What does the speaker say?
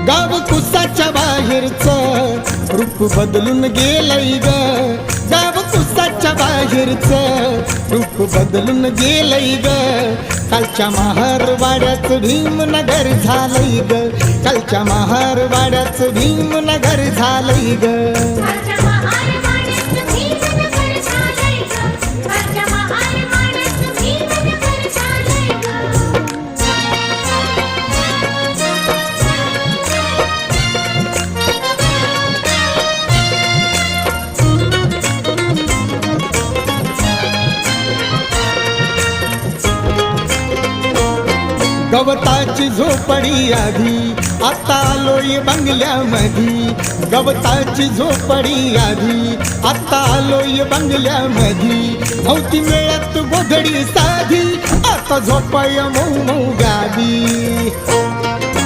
गाव कुसाच्या बाहेरचं रूप बदलून गेलंय ग, गाव कुसाच्या बाहेरचं रूप बदलून गेलंय ग. कालच्या महारवाड्याचं भीमनगर झालंय ग, कालच्या महारवाड्याचं भीमनगर झालंय ग. गवताची झोपडी आधी आता आलोय बंगल्यामधी, गवताची झोपडी आधी आता आलोय बंगल्यामधी. नव्हती मिळत गोधडी साधी आता झोपाय मऊ मऊ गादी.